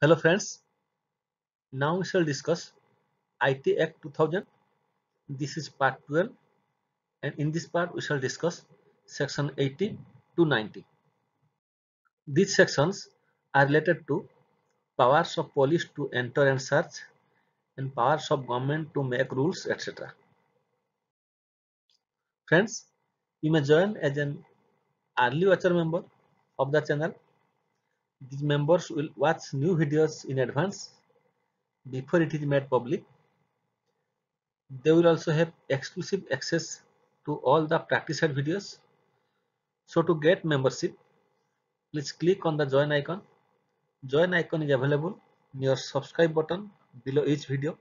Hello friends, now we shall discuss IT Act 2000. This is part 12 and in this part we shall discuss section 80 to 90. These sections are related to powers of police to enter and search and powers of government to make rules, etc. Friends, you may join as an early watcher member of the channel. These members will watch new videos in advance before it is made public. They will also have exclusive access to all the practice set videos. So to get membership, please click on the join icon. Join icon is available near subscribe button below each video.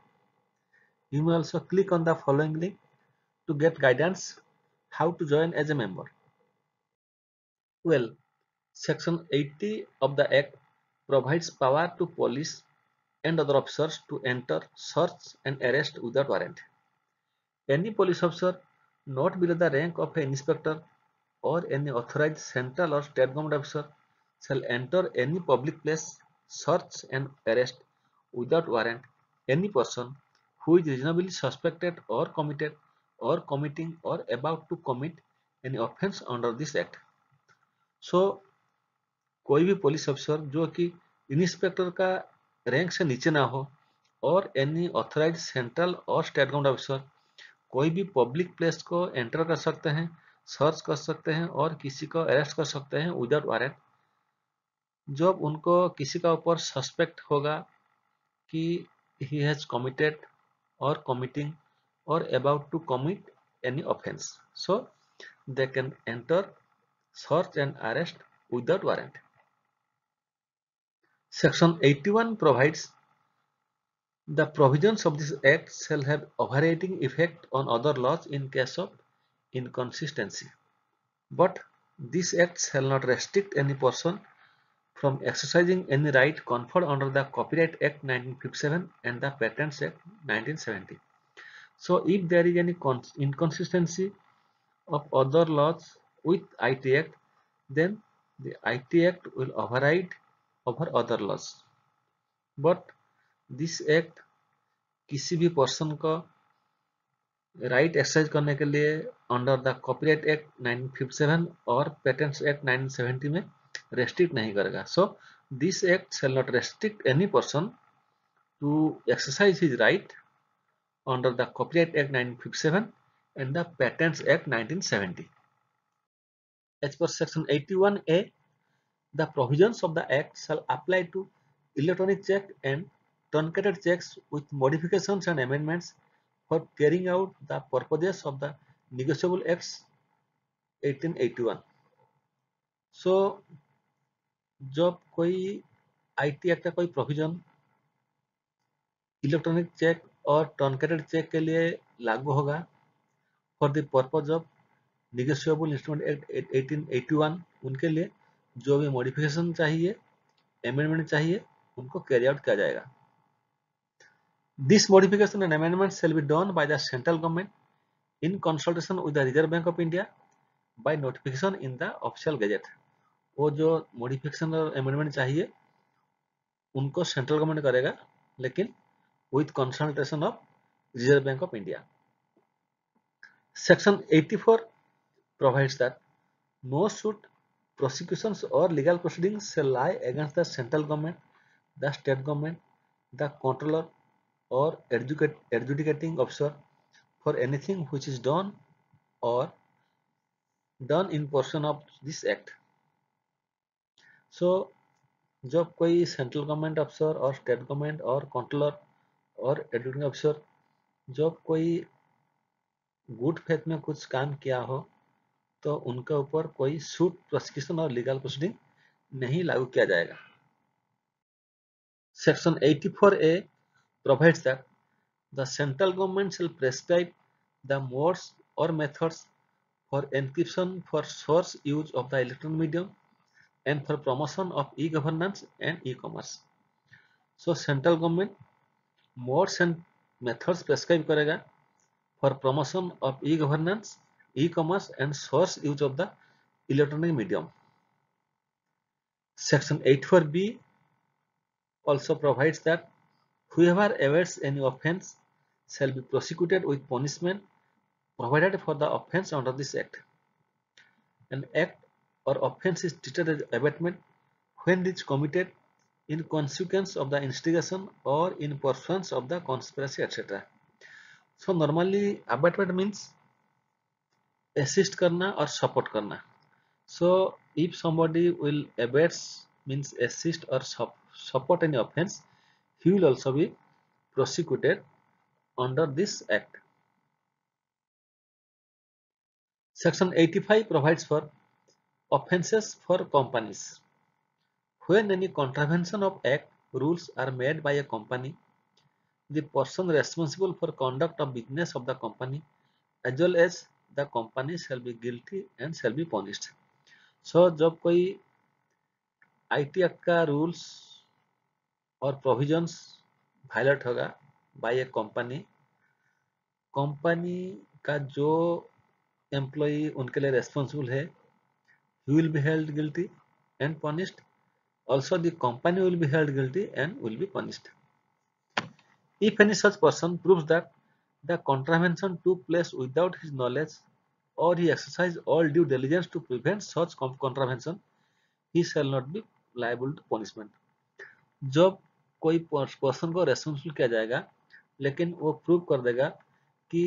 You may also click on the following link to get guidance how to join as a member. Well, section 80 of the Act provides power to police and other officers to enter, search and arrest without warrant. Any police officer not below the rank of an inspector or any authorized central or state government officer shall enter any public place, search and arrest without warrant any person who is reasonably suspected or committed or committing or about to commit any offence under this act. So कोई भी police अफसर जो कि inspector का rank से नीचे ना हो और एनी ऑथराइज्ड सेंट्रल और स्टेट गवर्नमेंट ऑफिसर कोई भी पब्लिक प्लेस को एंटर कर सकते हैं, सर्च कर सकते हैं और किसी को अरेस्ट कर सकते हैं विदाउट वारंट। जब उनको किसी का ऊपर सस्पेक्ट होगा कि ही हैज कमिटेड और कमिटिंग और about to commit any offence, so they can enter, search and arrest without warrant. Section 81 provides the provisions of this act shall have overriding effect on other laws in case of inconsistency. But this act shall not restrict any person from exercising any right conferred under the Copyright Act 1957 and the Patents Act 1970. So if there is any inconsistency of other laws with IT Act, then the IT Act will override over other laws. But this act किसी भी person को right exercise करने के लिए under the copyright act 1957 और patents act 1970 में restrict नहीं करेगा। So this act shall not restrict any person to exercise his right under the copyright act 1957 and the Patents Act 1970. As per section 81A, the provisions of the act shall apply to electronic check and truncated checks with modifications and amendments for carrying out the purposes of the Negotiable Acts 1881. So जब कोई IT act का कोई provision electronic check और truncated check के लिए लागू होगा for the purpose of negotiable instrument act 1881, उनके लिए जो भी मॉडिफिकेशन चाहिए, अमेंडमेंट चाहिए, उनको कैरी आउट किया जाएगा। This modification and amendment shall be done by the central government in consultation with the Reserve Bank of India by notification in the official gazette. वो जो modification और amendment चाहिए उनको सेंट्रल गवर्नमेंट करेगा, लेकिन with consultation of Reserve Bank of India. Section 84 provides that no suit, prosecutions or legal proceedings shall lie against the central government, the state government, the controller or adjudicating officer for anything which is done or done in portion of this act. So जब कोई central government अफसर और state government और controller और adjudicating अफसर जब कोई good faith में कुछ काम किया हो तो उनके ऊपर कोई सूट, प्रोसिक्यूशन और लीगल प्रोसीडिंग नहीं लागू किया जाएगा। Section 84A provides that the central government shall prescribe the modes or methods for encryption for source use of the electronic medium and for promotion of e-governance and e-commerce. So central government modes and methods prescribe करेगा for promotion of e-governance, e-commerce and source use of the electronic medium. Section 84B also provides that whoever averts any offence shall be prosecuted with punishment provided for the offence under this act. An act or offence is treated as abatement when it is committed in consequence of the instigation or in pursuance of the conspiracy, etc. So normally abatement means assist करना और support करना. So if somebody will abet means assist or support any offence, he will also be prosecuted under this act. Section 85 provides for offences for companies. When any contravention of act rules are made by a company, the person responsible for conduct of business of the company as well as the company shall be guilty and shall be punished. So जब कोई IT act का rules और provisions violet होगा bye ए company, company का जो employee उनके लिए responsible है, he will be held guilty and punished. Also the company will be held guilty and will be punished. If any such person proves that the contravention took place without his knowledge or he exercised all due diligence to prevent such contravention, he shall not be liable to punishment. जब कोई person को responsible किया जाएगा लेकिन वो prove कर देगा कि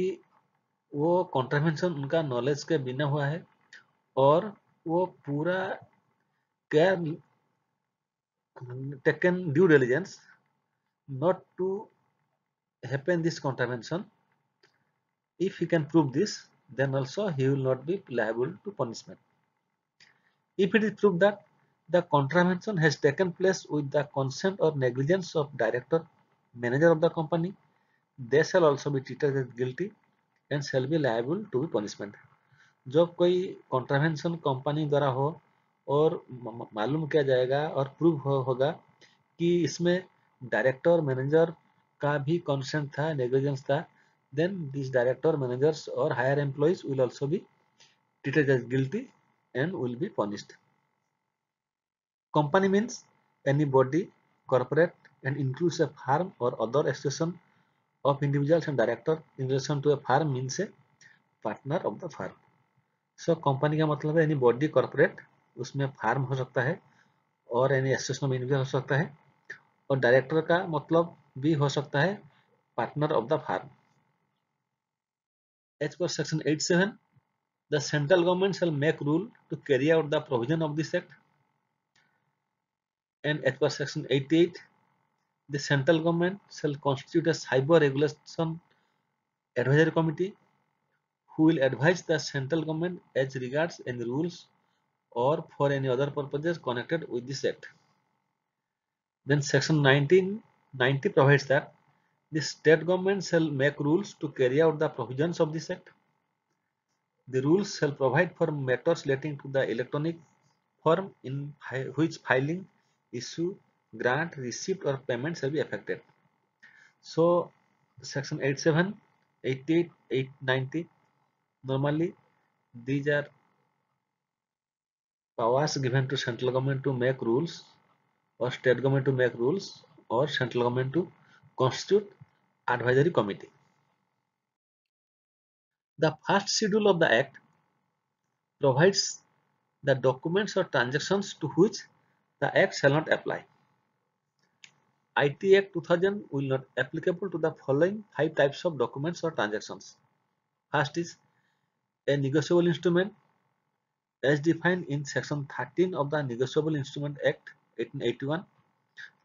वो कॉन्ट्रावेंशन उनका नॉलेज के बिना हुआ है और वो पूरा care taken due diligence not to happen this contravention. If he can prove this, then also he will not be liable to punishment. If it is proved that the contravention has taken place with the consent or negligence of director, manager of the company, they shall also be treated as guilty and shall be liable to be punishment. जब कोई contravention company द्वारा हो और मालूम किया जाएगा और prove होगा कि इसमें डायरेक्टर मैनेजर का भी कंसेंट था, नेग्लिजेंस था, then these director managers or higher employees will also be treated as guilty and will be punished. Company means any body, corporate, and includes a firm or other association of individuals and director in relation to a firm means a partner of the firm. So company का मतलब है any body corporate, उसमें farm हो सकता है और any association of individual हो सकता है और डायरेक्टर का मतलब भी हो सकता है partner of the firm. As per section 87, the central government shall make rule to carry out the provision of this act, and as per section 88, the central government shall constitute a cyber regulation advisory committee who will advise the central government as regards any rules or for any other purposes connected with this act. Then section 1990 provides that the state government shall make rules to carry out the provisions of this act. The rules shall provide for matters relating to the electronic form in which filing, issue, grant, receipt or payment shall be effected. So section 87, 88, 890, normally these are powers given to central government to make rules or state government to make rules or central government to constitute advisory committee. The first schedule of the act provides the documents or transactions to which the act shall not apply. IT Act 2000 will not applicable to the following 5 types of documents or transactions. First is a negotiable instrument as defined in section 13 of the Negotiable Instrument Act 1881,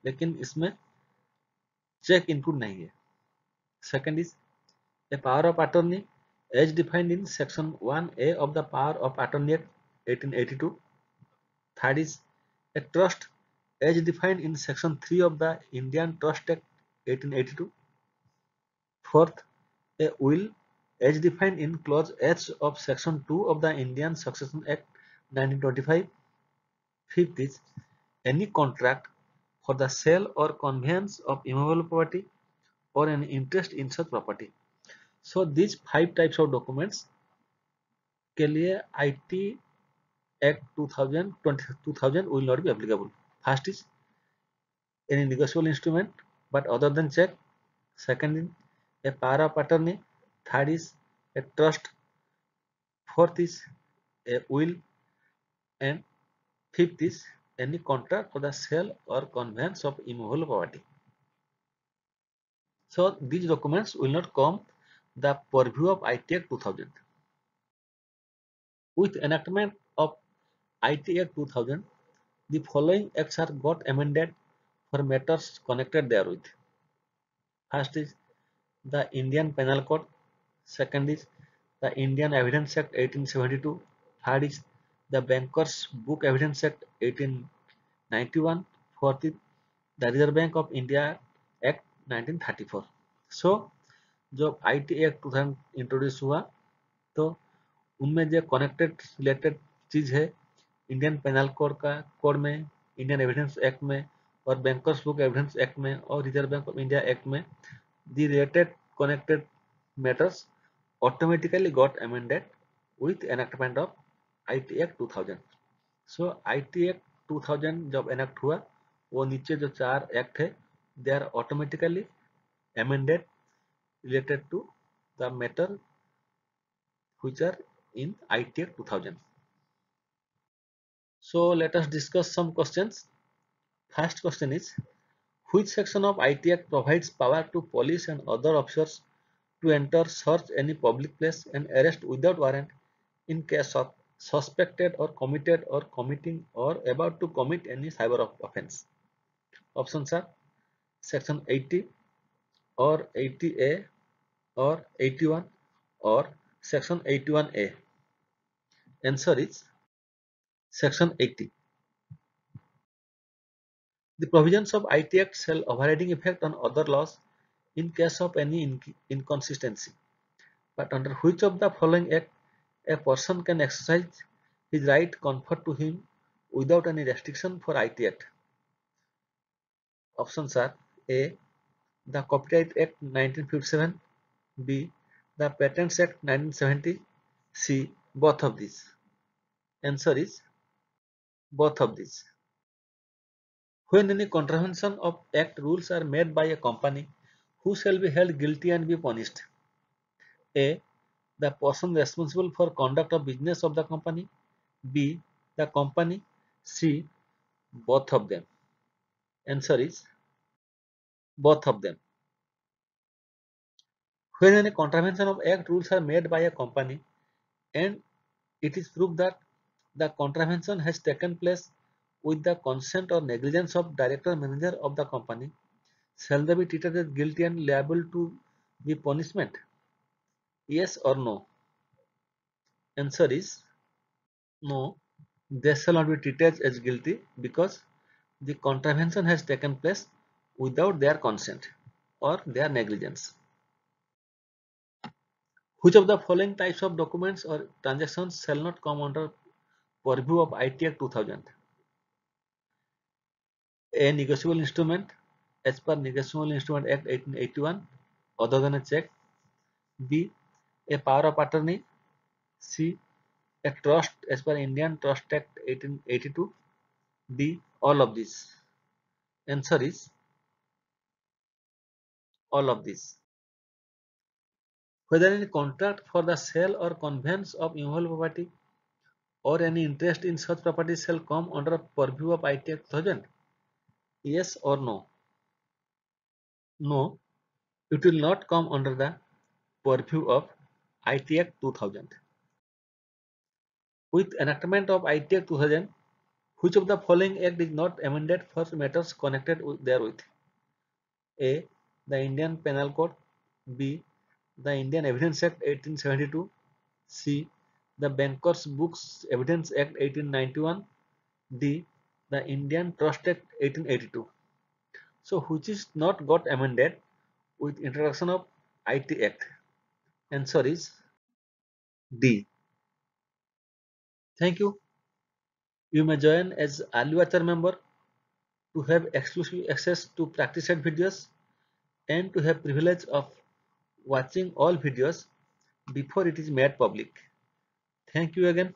लेकिन इसमें check input नहीं है. Second is a power of attorney as defined in section 1A of the Power of Attorney Act 1882. Third is a trust as defined in section 3 of the Indian Trust Act 1882. Fourth, a will as defined in clause H of section 2 of the Indian Succession Act 1925. Fifth is any contract for the sale or conveyance of immovable property or an interest in such property. So these 5 types of documents के लिए IT Act 2000 will not be applicable. First is any negotiable instrument but other than check. Second is a power of attorney. Third is a trust. Fourth is a will, and fifth is any contract for the sale or conveyance of immovable property. So these documents will not come the purview of IT Act 2000. With enactment of IT Act 2000, the following acts are got amended for matters connected therewith. First is the Indian Penal Code. Second is the Indian Evidence Act 1872. Third is the Bankers Book Evidence Act 1891. Fourth is the Reserve Bank of India Act 1934. So जब IT Act 2000 introduce हुआ तो उनमें जो connected related चीज है Indian panel code में, Indian evidence act में और बैंकर्स बुक एविडेंस एक्ट में और reserve bank of India act में the related connected matters automatically got amended with enactment of IT Act 2000. So IT Act 2000 जब enact हुआ वो नीचे जो 4 एक्ट है they are automatically amended related to the matter which are in IT Act 2000. So let us discuss some questions. First question is, which section of IT Act provides power to police and other officers to enter, search any public place and arrest without warrant in case of suspected or committed or committing or about to commit any cyber offense? Options are section 80 or 80A or 81 or section 81A. Answer is section 80. The provisions of IT Act shall overriding effect on other laws in case of any inconsistency. But under which of the following act a person can exercise his right conferred to him without any restriction for IT Act? Options are A. The Copyright Act 1957, B. The Patents Act 1970, C. Both of these. Answer is both of these. When any contravention of Act rules are made by a company, who shall be held guilty and be punished? A. The person responsible for conduct of business of the company. B. The company. C. Both of them. Answer is both of them. When any contravention of Act rules are made by a company and it is proved that the contravention has taken place with the consent or negligence of director or manager of the company, shall they be treated as guilty and liable to be punishment? Yes or no? Answer is no. They shall not be treated as guilty because the contravention has taken place without their consent or their negligence. Which of the following types of documents or transactions shall not come under purview of IT Act 2000? A. Negotiable instrument as per Negotiable Instrument Act 1881 other than a check. B. A power of attorney. C. A trust as per Indian Trust Act 1882. D. All of these. Answer is all of these. Whether any contract for the sale or conveyance of immovable property or any interest in such property shall come under purview of IT Act 2000? Yes or no? No, it will not come under the purview of IT Act 2000. With enactment of IT Act 2000, which of the following act is not amended for matters connected therewith? A. The Indian Penal Code. B. The Indian Evidence Act 1872. C. The Bankers Books Evidence Act 1891. D. The Indian Trust Act 1882. So which is not got amended with introduction of IT Act? Answer is D. Thank you. You may join as early watcher member to have exclusive access to practice set videos and to have privilege of watching all videos before it is made public. Thank you again.